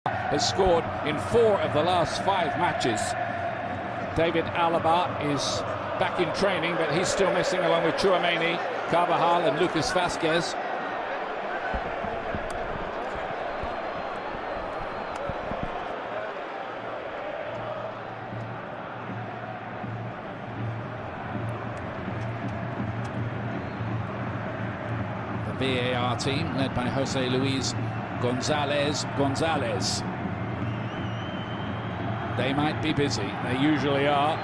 has scored in 4 of the last 5 matches. David Alaba is back in training, but he's still missing along with Tchouaméni, Carvajal and Lucas Vázquez. The VAR team led by Jose Luis Gonzalez. They might be busy, they usually are.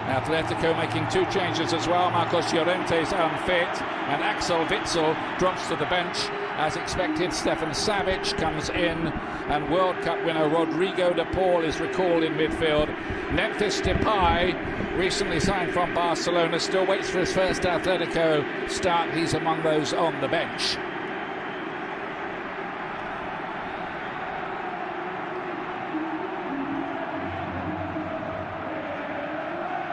Atletico making 2 changes as well. Marcos Llorente is unfit and Axel Witsel drops to the bench as expected. Stefan Savic comes in and World Cup winner Rodrigo de Paul is recalled in midfield. Memphis Depay, recently signed from Barcelona, still waits for his first Atletico start. He's among those on the bench.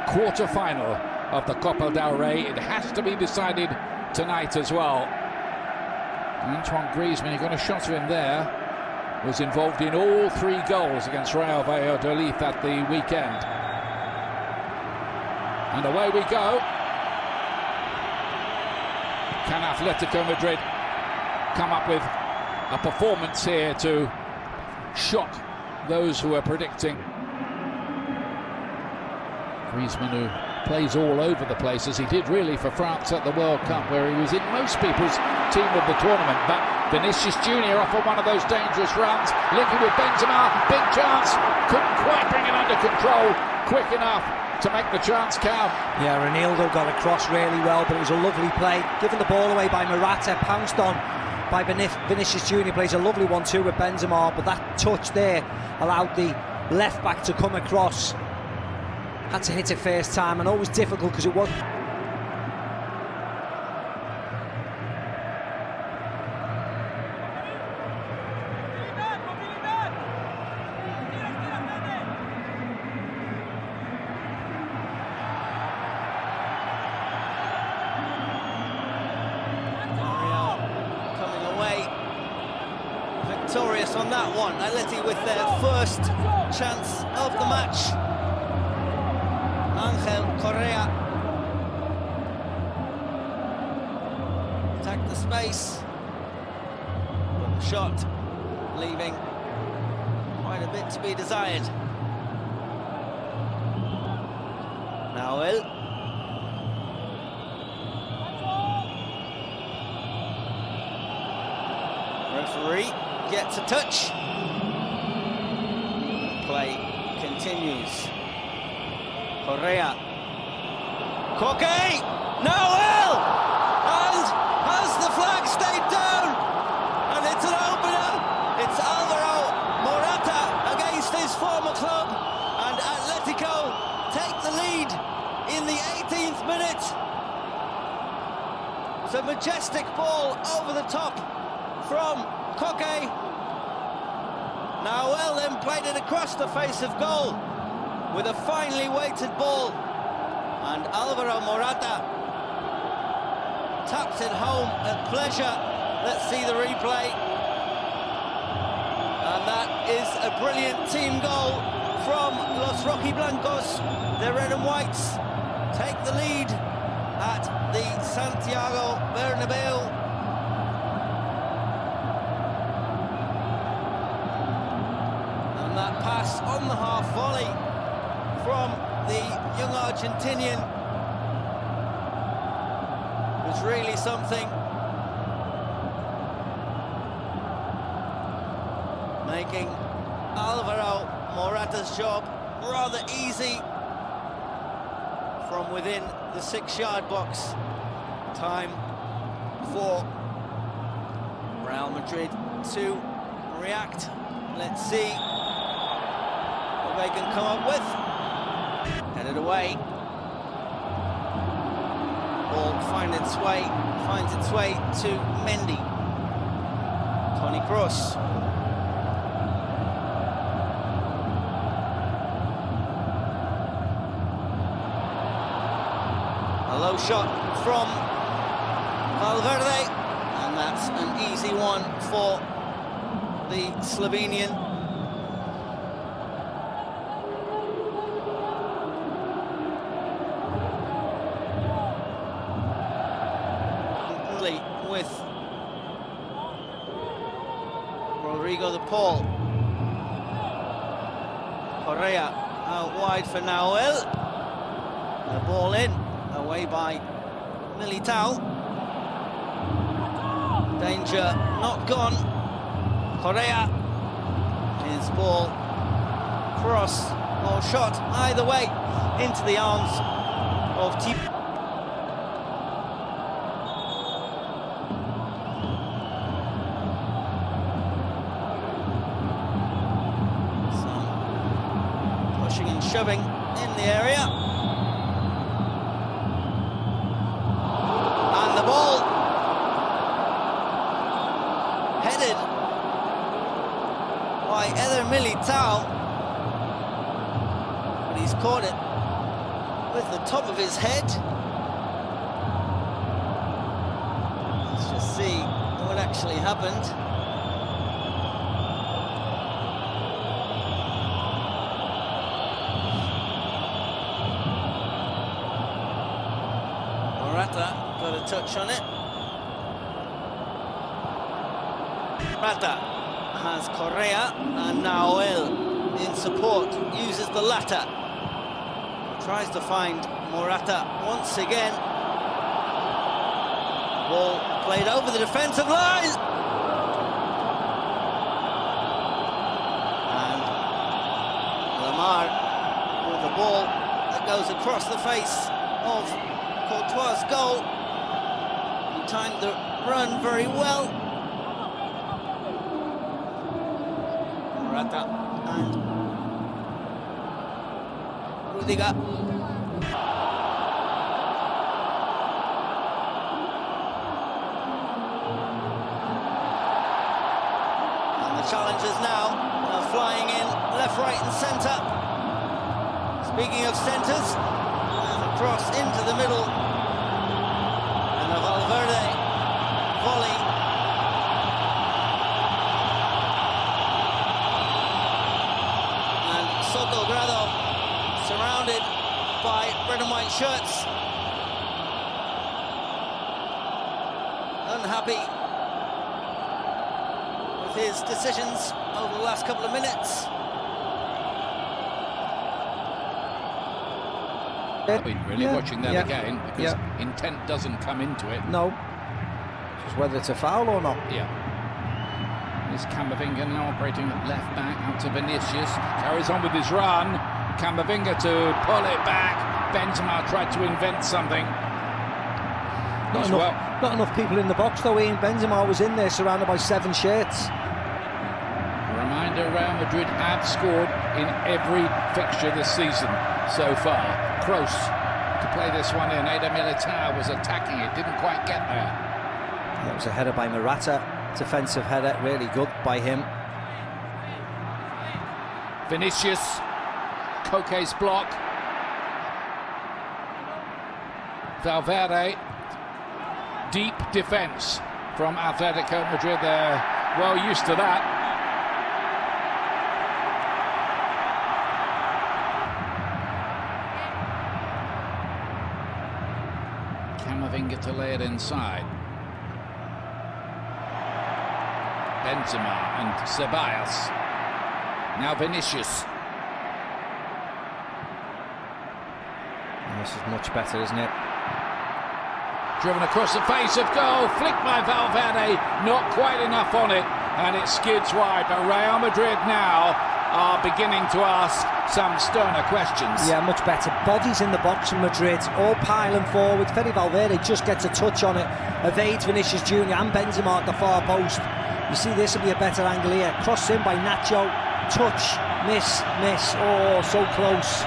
Quarter-final of the Copa del Rey. It has to be decided tonight as well. Antoine Griezmann, he got a shot of him there, was involved in all 3 goals against Real Valladolid at the weekend. And away we go. Can Atletico Madrid come up with a performance here to shock those who are predicting? Griezmann, who plays all over the place, as he did really for France at the World Cup, where he was in most people's team of the tournament. But Vinicius Junior off on one of those dangerous runs, linking with Benzema, big chance, couldn't quite bring it under control quick enough to make the chance count. Yeah, Ronaldo got across really well, but it was a lovely play. Given the ball away by Morata, pounced on by Vinicius Junior, plays a lovely 1-2 with Benzema, but that touch there allowed the left back to come across. Had to hit it first time, and always difficult because it was. Coming away victorious on that one. Atleti with their first chance of the match. Angel Correa attacked the space, but the shot leaving quite a bit to be desired. Nahuel. Referee gets a touch. Play continues. Correa, Koke, Nahuel, and has the flag stayed down, and it's an opener. It's Alvaro Morata against his former club, and Atletico take the lead in the 18th minute. It's a majestic ball over the top from Koke. Nahuel then played it across the face of goal with a finely weighted ball, and Alvaro Morata taps it home at pleasure. Let's see the replay, and that is a brilliant team goal from Los Rojiblancos. The red and whites take the lead at the Santiago Bernabeu. And that pass on the half volley from the young Argentinian was really something, making Alvaro Morata's job rather easy from within the 6-yard box. Time for Real Madrid to react. Let's see what they can come up with. Headed away. Ball finds its way to Mendy. Toni Kroos. A low shot from Valverde, and that's an easy one for the Slovenian. With Rodrigo de Paul. Correa out wide for Nahuel. The ball in, away by Militao. Danger not gone. Correa. His ball cross or shot either way into the arms of Tipo. Pushing and shoving in the area. And the ball headed by Eder Militao. But he's caught it with the top of his head. Let's just see what actually happened. Morata got a touch on it. Morata has Correa and Nahuel in support, uses the latter. Tries to find Morata once again. Ball played over the defensive line. And Lamar with the ball that goes across the face of Courtois' goal. He timed the run very well. Morata and Rudiger. And the challengers now are flying in left, right and centre. Speaking of centres, cross into the middle, and a Valverde volley. And Soto Grado surrounded by red and white shirts. Unhappy with his decisions over the last couple of minutes. I've been really watching that again because intent doesn't come into it. No. Just whether it's a foul or not. Yeah. Is Camavinga now operating at left back out to Vinicius. Carries on with his run. Camavinga to pull it back. Benzema tried to invent something. Not enough people in the box though, Ian. Benzema was in there surrounded by 7 shirts. A reminder, Real Madrid have scored in every fixture this season so far. Close to play this one in. Eder Militao was attacking it, didn't quite get there. That was a header by Morata, defensive header, really good by him. Vinicius, Koke's block. Valverde, deep defence from Atletico Madrid. They're well used to that. Camavinga to lay it inside. Benzema and Ceballos. Now Vinicius. This is much better, isn't it? Driven across the face of goal, flicked by Valverde, not quite enough on it, and it skids wide. But Real Madrid now are beginning to ask some sterner questions. Yeah, much better. Bodies in the box in Madrid, all piling forward. Fede Valverde just gets a touch on it, evades Vinicius Jr. and Benzema at the far post. You see, this will be a better angle here. Cross in by Nacho, touch, miss, oh, so close.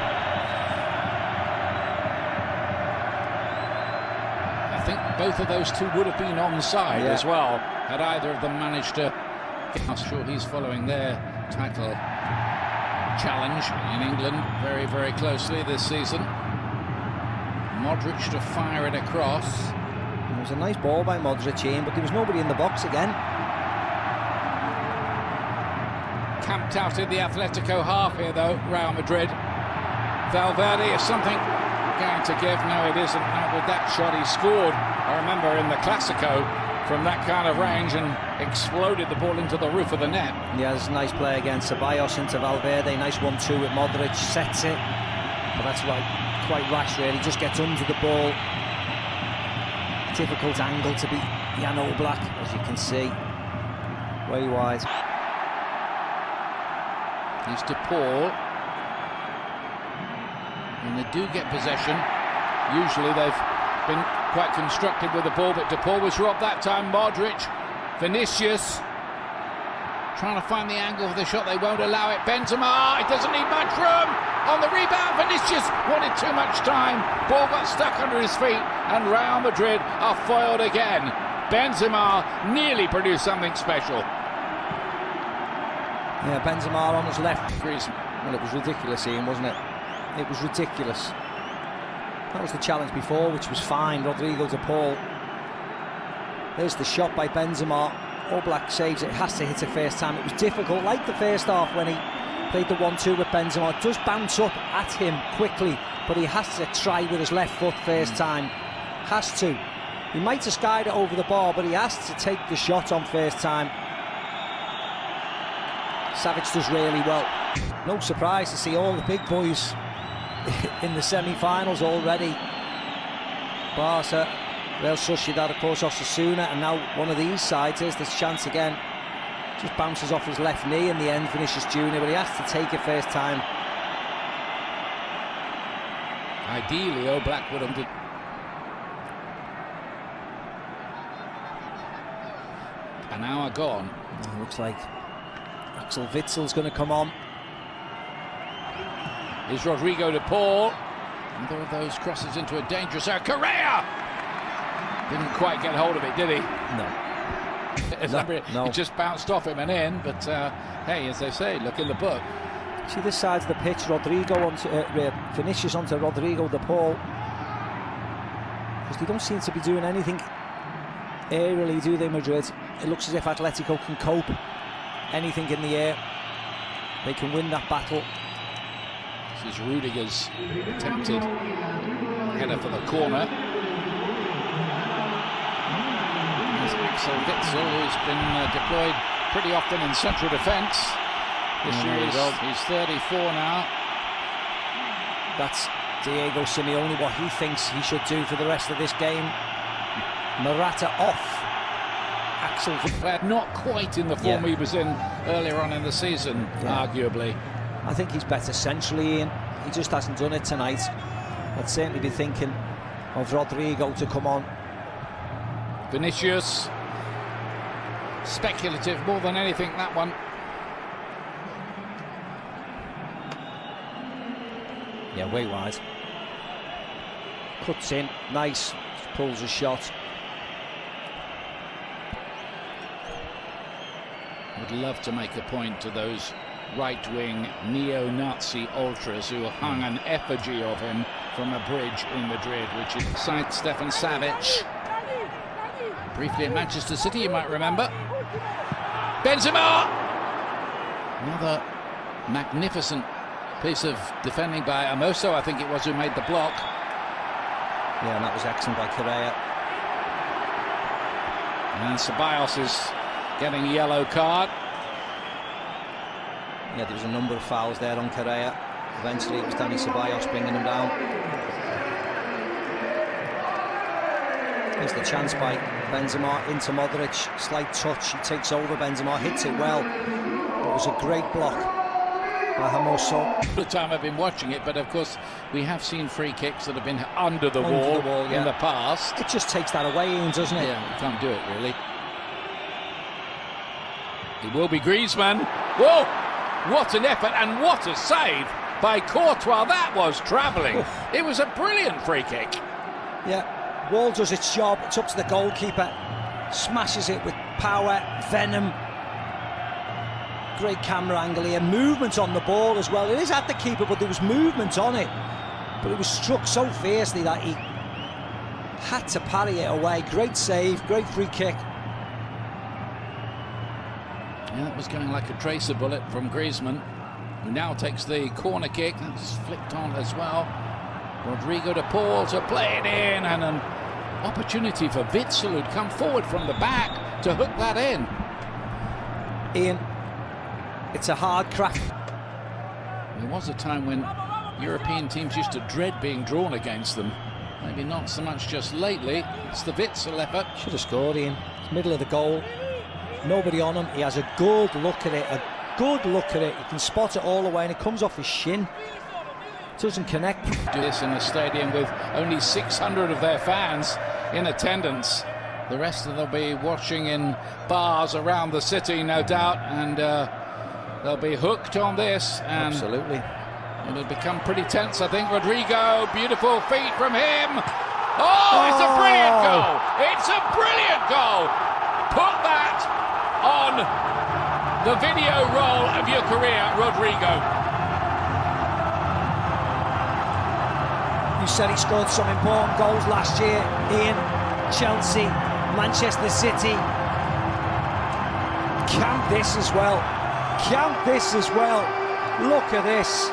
I think both of those two would have been onside as well, had either of them managed to. I'm sure he's following their title challenge in England very, very closely this season. Modric to fire it across. It was a nice ball by Modric, Ian, but there was nobody in the box again. camped out in the Atletico half here, though, Real Madrid. Valverde is something going to give. No, it isn't. Not with that shot he scored. I remember in the Clasico from that kind of range and exploded the ball into the roof of the net. Yeah, there's a nice play again. Ceballos into Valverde. Nice 1-2 with Modric. Sets it. But that's quite rash, really. Just gets under the ball. Difficult angle to beat Jan Oblak, as you can see. Way wide. He's De Paul. And they do get possession. Usually they've been quite constructive with the ball, but De Paul was robbed that time. Modric, Vinicius, trying to find the angle for the shot. They won't allow it. Benzema, it doesn't need much room. On the rebound, Vinicius wanted too much time. Ball got stuck under his feet, and Real Madrid are foiled again. Benzema nearly produced something special. Yeah, Benzema on his left. Well, it was ridiculous, Ian, wasn't it? It was ridiculous. That was the challenge before, which was fine. Rodrigo De Paul. There's the shot by Benzema. Oblak saves it. Has to hit it first time. It was difficult, like the first half when he played the 1-2 with Benzema. It does bounce up at him quickly, but he has to try with his left foot first time. Has to. He might have skied it over the bar, but he has to take the shot on first time. Savic does really well. No surprise to see all the big boys in the semi-finals already. Barca, Real Sociedad, of course, Osasuna, and now one of these sides. There's this chance again. Just bounces off his left knee in the end, Vinicius Junior, but he has to take it first time. Ideally, Oblak would have done. An hour gone. It looks like Axel Witzel's going to come on. Is Rodrigo De Paul. Another of those crosses into a dangerous area. Correa! Didn't quite get hold of it, did he? No. It just bounced off him and in, but hey, as they say, look in the book. See this side of the pitch, Rodrigo onto Vinicius onto Rodrigo De Paul. Because they don't seem to be doing anything aerially, do they, Madrid? It looks as if Atletico can cope. Anything in the air, they can win that battle. This is Rudiger's attempted header for the corner. There's Axel Witsel, who's been deployed pretty often in central defence. This year he's 34 now. That's Diego Simeone, what he thinks he should do for the rest of this game. Morata off. Axel Witsel not quite in the form he was in earlier on in the season, arguably. I think he's better centrally, Ian. He just hasn't done it tonight. I'd certainly be thinking of Rodrigo to come on. Vinicius. Speculative more than anything, that one. Yeah, way wide. Cuts in, nice. Just pulls a shot. Would love to make a point to those right-wing neo-Nazi ultras who hung an effigy of him from a bridge in Madrid, which is beside Stefan Savic. Briefly at Manchester City, you might remember. Benzema! Another magnificent piece of defending by Amoso, I think it was, who made the block. Yeah, and that was excellent by Correa. And Ceballos is getting a yellow card. Yeah, there was a number of fouls there on Correa. Eventually it was Dani Ceballos bringing him down. Here's the chance by Benzema into Modric. Slight touch, he takes over Benzema, hits it well. It was a great block by Amoso. The time I've been watching it, but of course we have seen free kicks that have been under the wall in the past. It just takes that away, Ian, doesn't it? Yeah, you can't do it really. It will be Griezmann. Whoa! What an effort and what a save by Courtois. That was travelling. It was a brilliant free kick. Yeah, Wall does its job. It's up to the goalkeeper. Smashes it with power, venom. Great camera angle here. Movement on the ball as well. It is at the keeper, but there was movement on it. But it was struck so fiercely that he had to parry it away. Great save, great free kick. Yeah, that was going like a tracer bullet from Griezmann, who now takes the corner kick. That's flicked on as well. Rodrigo de Paul to play it in, and an opportunity for Witsel, who'd come forward from the back to hook that in. Ian, it's a hard crack. There was a time when European teams used to dread being drawn against them. Maybe not so much just lately. It's the Witsel effort. Should have scored, Ian. It's middle of the goal. Nobody on him. He has a good look at it. A good look at it. You can spot it all the way, and it comes off his shin. Doesn't connect. Do this in a stadium with only 600 of their fans in attendance. The rest of them will be watching in bars around the city, no doubt, and they'll be hooked on this. And absolutely. It'll become pretty tense, I think. Rodrigo, beautiful feet from him. Oh, it's a brilliant goal. It's a brilliant goal. Put that on the video roll of your career, Rodrigo. You said he scored some important goals last year. Ian, Chelsea, Manchester City. Count this as well. Count this as well. Look at this.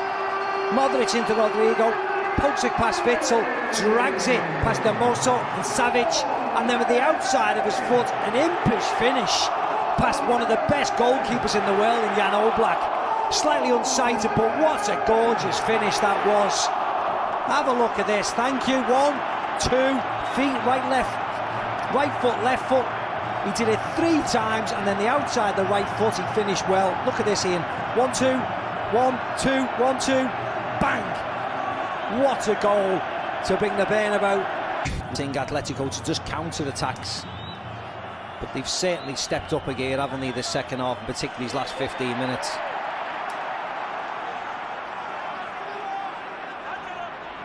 Modric into Rodrigo, pokes it past Witsel, drags it past Hermoso and Savic, and then with the outside of his foot, an impish finish past one of the best goalkeepers in the world in Jan Oblak. Slightly unsighted, but what a gorgeous finish that was. Have a look at this. Thank you. 1, 2 feet, right, left, right foot, left foot. He did it 3 times, and then the outside the right foot, he finished well. Look at this, Ian. 1, 2, 1, 2, 1, 2. Bang! What a goal to bring the Bernabeu. Seeing Atletico to just counter attacks, but they've certainly stepped up a gear, haven't they, this second half, and particularly these last 15 minutes.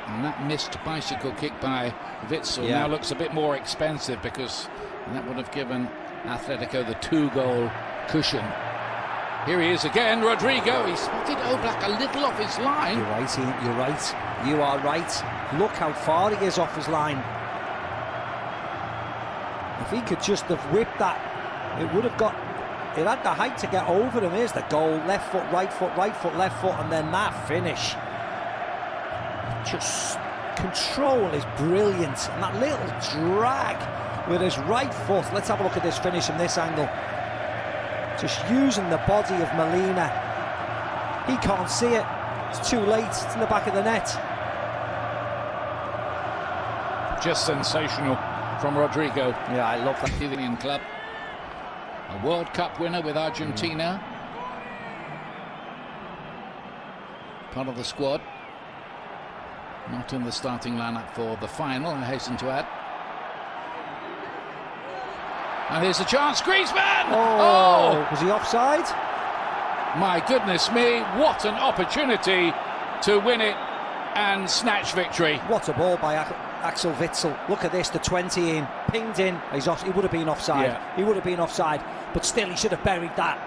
And that missed bicycle kick by Witsel now looks a bit more expensive, because that would have given Atletico the 2-goal cushion. Here he is again, Rodrigo. He spotted Oblak a little off his line. You're right, Ian, you're right. You are right. Look how far he is off his line. If he could just have whipped that, it would have got... It had the height to get over him. Here's the goal. Left foot, right foot, right foot, left foot, and then that finish. Just control is brilliant. And that little drag with his right foot. Let's have a look at this finish from this angle. Just using the body of Molina. He can't see it. It's too late. It's in the back of the net. Just sensational from Rodrigo. Yeah, I love that. Italian club. A World Cup winner with Argentina. Part of the squad. Not in the starting lineup for the final, I hasten to add. And here's a chance, Griezmann! Oh! Was he offside? My goodness me, what an opportunity to win it and snatch victory. What a ball by Axel Witsel. Look at this, the 20 in, pinged in. He's off. He would have been offside. Yeah. He would have been offside, but still he should have buried that.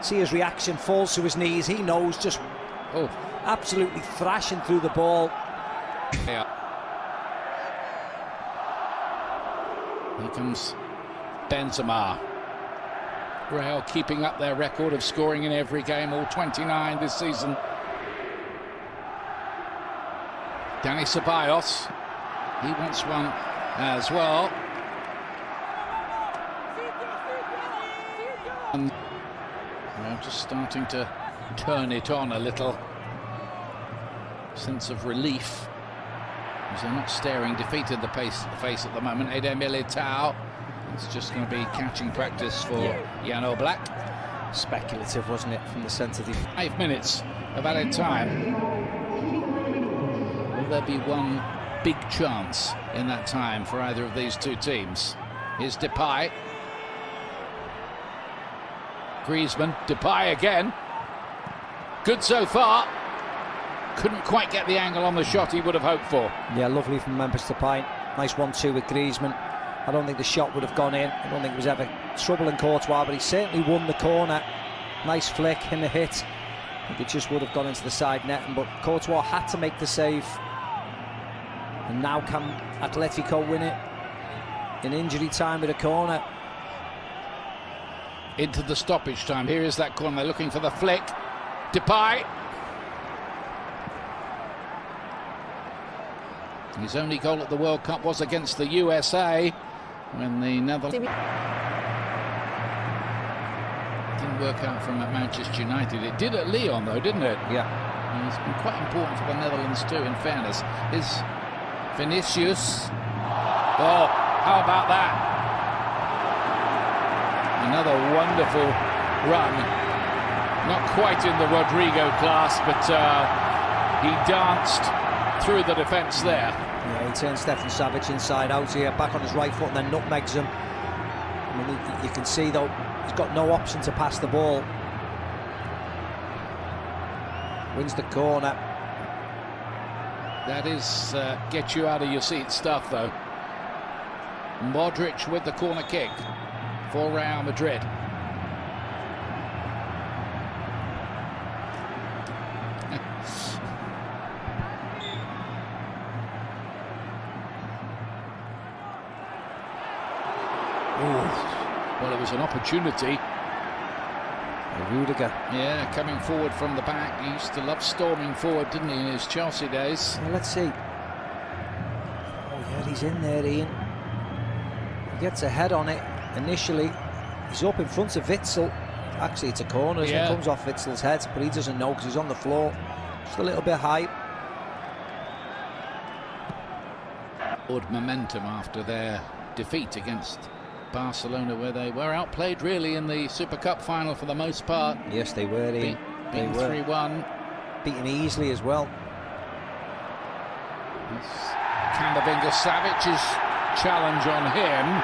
See his reaction, falls to his knees. He knows, just absolutely thrashing through the ball. Yeah. Here comes Benzema. Real keeping up their record of scoring in every game, all 29 this season. Dani Ceballos, he wants one as well. And we're just starting to turn it on a little. Sense of relief, as they're not staring defeat in the face at the moment. Eder Militao. It's just going to be catching practice for Jan Oblak. Speculative, wasn't it, from the centre? 5 minutes of added time. Will there be one big chance in that time for either of these two teams? Here's Depay. Griezmann, Depay again. Good so far. Couldn't quite get the angle on the shot he would have hoped for. Yeah, lovely from Memphis Depay. Nice 1-2 with Griezmann. I don't think the shot would have gone in. I don't think it was ever troubling Courtois, but he certainly won the corner. Nice flick in the hit. I think it just would have gone into the side net, but Courtois had to make the save. And now can Atletico win it in injury time with a corner? into the stoppage time. Here is that corner. They're looking for the flick. Depay. His only goal at the World Cup was against the USA when the Netherlands didn't work out from at Manchester United. It did at Lyon though, didn't it? Yeah. And it's been quite important for the Netherlands too, in fairness. Is Vinicius. Oh, how about that? Another wonderful run. Not quite in the Rodrigo class, but he danced through the defence there. Yeah, he turns Stefan Savic inside out here, back on his right foot and then nutmegs him. I mean, you can see though, he's got no option to pass the ball. Wins the corner. That is get you out of your seat stuff though. Modric with the corner kick for Real Madrid. Well, it was an opportunity. Rudiger. Yeah, coming forward from the back. He used to love storming forward, didn't he, in his Chelsea days? Well, let's see. Oh, yeah, he's in there, Ian. He gets a head on it initially. He's up in front of Witsel. Actually, it's a corner, isn't it? It comes off Witzel's head, but he doesn't know because he's on the floor. Just a little bit high. Good momentum after their defeat against Barcelona, where they were outplayed really in the Super Cup final for the most part. Yes, they were. Beaten 3-1. Beaten easily as well. Camavinga Savic's challenge on him.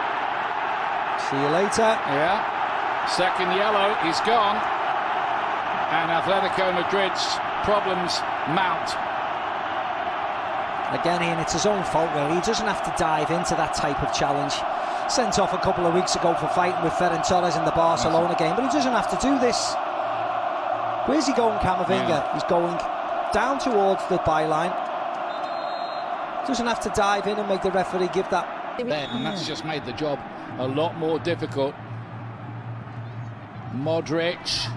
See you later. Yeah. Second yellow, he's gone. And Atletico Madrid's problems mount. Again, Ian, it's his own fault really. He doesn't have to dive into that type of challenge. Sent off a couple of weeks ago for fighting with Ferran Torres in the Barcelona game, but he doesn't have to do this. Where's he going, Camavinga? Yeah. He's going down towards the byline. Doesn't have to dive in and make the referee give that. And that's just made the job a lot more difficult. Modric.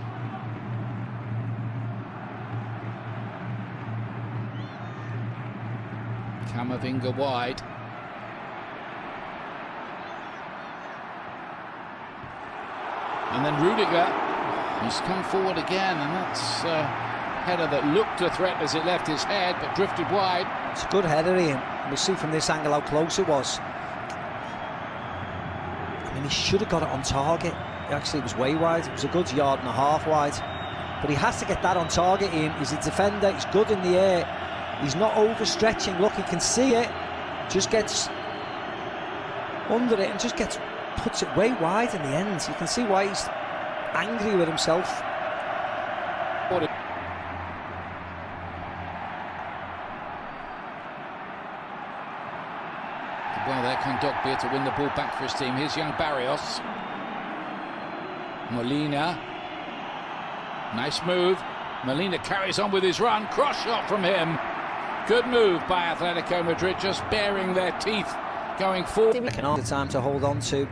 Camavinga wide. And then Rudiger, he's come forward again, and that's a header that looked a threat as it left his head, but drifted wide. It's a good header, Ian. We'll see from this angle how close it was. I mean, he should have got it on target. Actually, it was way wide. It was a good yard and a half wide. But he has to get that on target, Ian. He's a defender, he's good in the air. He's not overstretching. Look, he can see it. Just gets under it and just puts it way wide in the end. You can see why he's angry with himself. Well, there can Dogbia to win the ball back for his team. Here's young Barrios. Molina. Nice move. Molina carries on with his run. Cross shot from him. Good move by Atletico Madrid, just baring their teeth going forward. The time to hold on to.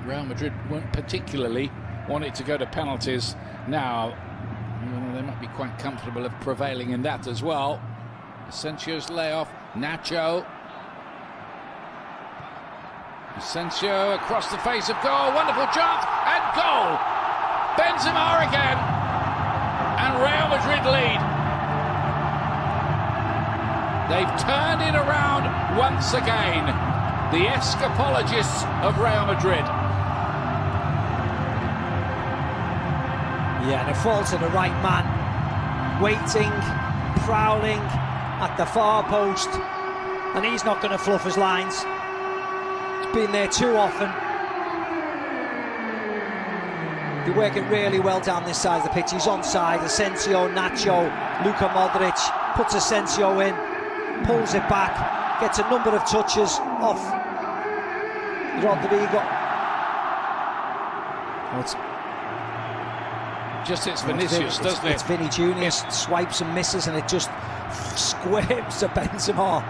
Real Madrid won't particularly want it to go to penalties now. They might be quite comfortable of prevailing in that as well. Asensio's layoff. Nacho. Asensio across the face of goal. Wonderful chance and goal. Benzema again. And Real Madrid lead. They've turned it around once again. The escapologists of Real Madrid. Yeah, and it falls to the right man. Waiting, prowling at the far post. And he's not going to fluff his lines. He's been there too often. They're working really well down this side of the pitch. He's onside. Asensio, Nacho, Luka Modric puts Asensio in, pulls it back, gets a number of touches off Rodrigo. Oh, it's Vinicius, doesn't it? It's Vinny Junior, swipes and misses, and it just squirms to Benzema.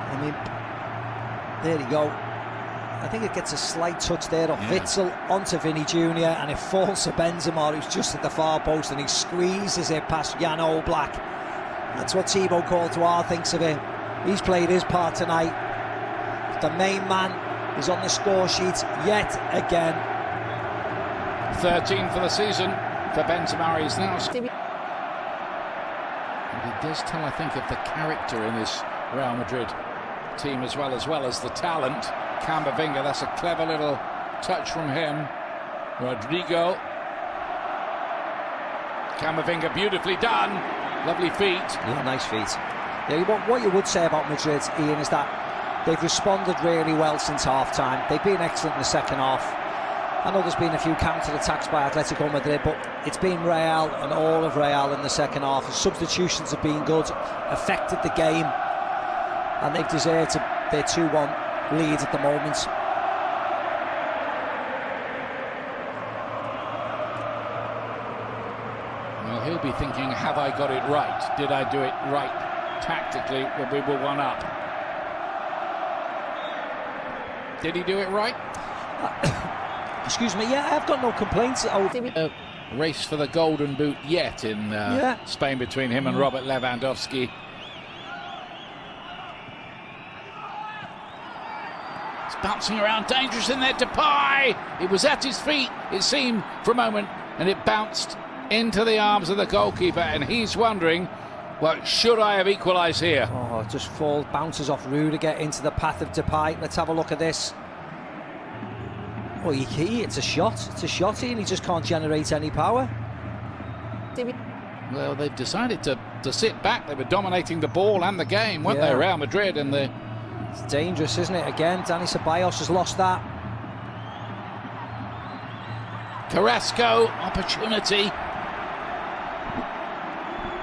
I mean, There you go. I think it gets a slight touch there off Witsel onto Vinny Jr. and it falls to Benzema, who's just at the far post, and he squeezes it past Jan Oblak. That's what Thibaut Courtois thinks of it. He's played his part tonight. The main man is on the score sheet yet again. 13 for the season for Benzema. He's now. And it does tell, I think, of the character in this Real Madrid team as well as the talent. Camavinga, that's a clever little touch from him. Rodrigo. Camavinga, beautifully done. Lovely feet. Yeah, nice feet. Yeah, what you would say about Madrid, Ian, is that they've responded really well since half-time. They've been excellent in the second half. I know there's been a few counter-attacks by Atletico Madrid, but it's been Real and all of Real in the second half. The substitutions have been good, affected the game, and they've deserved their 2-1 lead at the moment. Well, he'll be thinking, have I got it right? Did I do it right tactically when we were one up? Did he do it right? Excuse me, yeah, I've got no complaints. Race for the golden boot yet in Spain between him and Robert Lewandowski. It's bouncing around, dangerous in there, Depay! It was at his feet, it seemed, for a moment, and it bounced into the arms of the goalkeeper, and he's wondering, well, should I have equalised here? Oh, it just bounces off Rudiger into the path of Depay. Let's have a look at this. Well, it's a shot, and he just can't generate any power. Well, they've decided to sit back. They were dominating the ball and the game, weren't they, Real Madrid? And it's dangerous, isn't it? Again, Dani Ceballos has lost that. Carrasco, opportunity.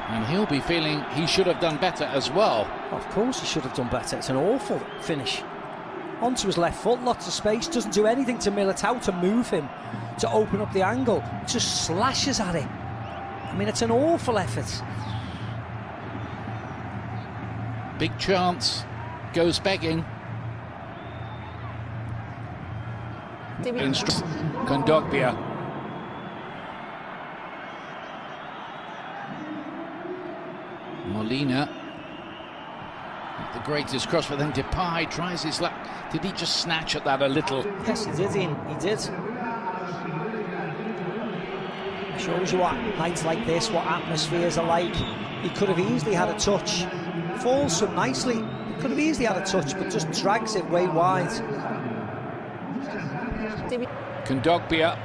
And he'll be feeling he should have done better as well. Of course he should have done better. It's an awful finish. Onto his left foot, lots of space, doesn't do anything to Militao to move him, to open up the angle. Just slashes at it. I mean, it's an awful effort. Big chance, goes begging. Kondogbia. Molina. The greatest cross, but then Depay tries his luck. Did he just snatch at that a little? Yes, he did, Ian. He did. Shows you what nights like this, what atmospheres are like. He could have easily had a touch. Falls so nicely. He could have easily had a touch, but just drags it way wide. Kondogbia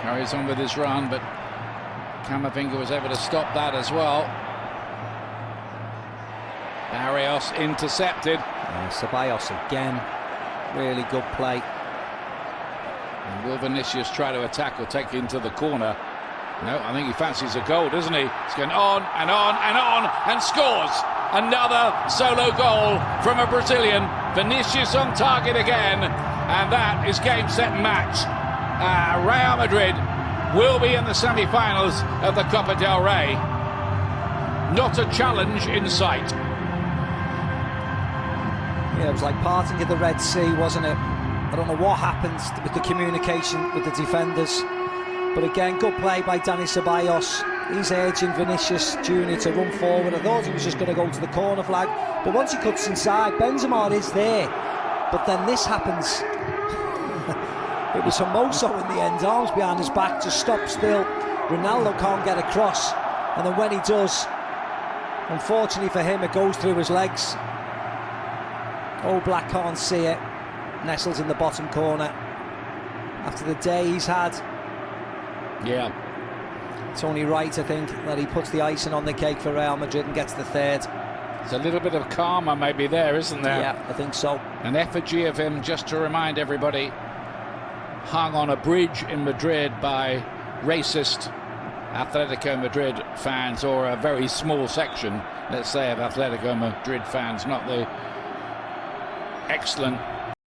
carries on with his run, but Camavinga was able to stop that as well. Barrios intercepted. Ceballos again, really good play. And will Vinicius try to attack or take into the corner? No, I think he fancies a goal, doesn't he? He's going on and on and on and scores another solo goal from a Brazilian. Vinicius on target again, and that is game, set, match. Real Madrid will be in the semi-finals of the Copa del Rey. Not a challenge in sight. Yeah, it was like parting of the Red Sea, wasn't it? I don't know what happened with the communication with the defenders. But again, good play by Dani Ceballos. He's urging Vinicius Jr. to run forward. I thought he was just going to go to the corner flag. But once he cuts inside, Benzema is there. But then this happens. It was Hermoso in the end, arms behind his back, just stop still. Ronaldo can't get across. And then when he does, unfortunately for him, it goes through his legs. Oblak can't see it. Nestles in the bottom corner. After the day he's had. Yeah. It's only right, I think, that he puts the icing on the cake for Real Madrid and gets the third. There's a little bit of karma maybe there, isn't there? Yeah, I think so. An effigy of him, just to remind everybody, hung on a bridge in Madrid by racist Atletico Madrid fans, or a very small section, let's say, of Atletico Madrid fans, not the excellent